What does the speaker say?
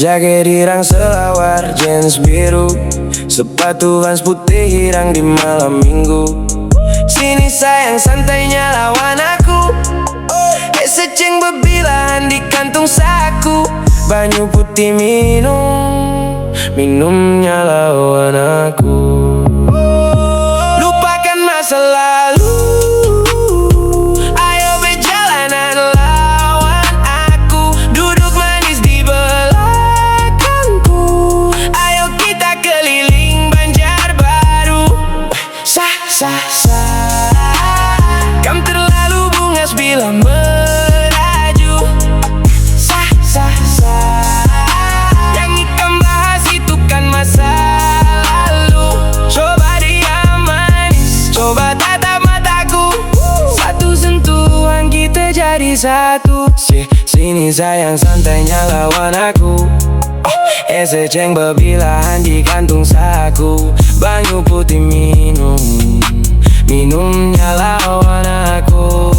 Jaket irang selawar jeans biru, sepatu Vans putih hirang di malam minggu. Sini sayang santainya lawan aku, seceng bebilahan di kantung saku. Banyu putih minum, minumnya lawan aku. Lupakan masa lalu, ayo berjalanan lawan aku. Duduk manis di belakangku, ayo kita keliling Banjarbaru. Sah, sah, sah, kamu terlalu bungas bila meraju. Sah, sah, sah, yang ikam bahas itu kan masa lalu. Coba diam manis, coba tatap mataku. Satu sentuhan kita jadi satu. Sini sayang santainya lawan aku, seceng bebilahan di kantung saku. Banyu putih minum, minumnya lawan aku.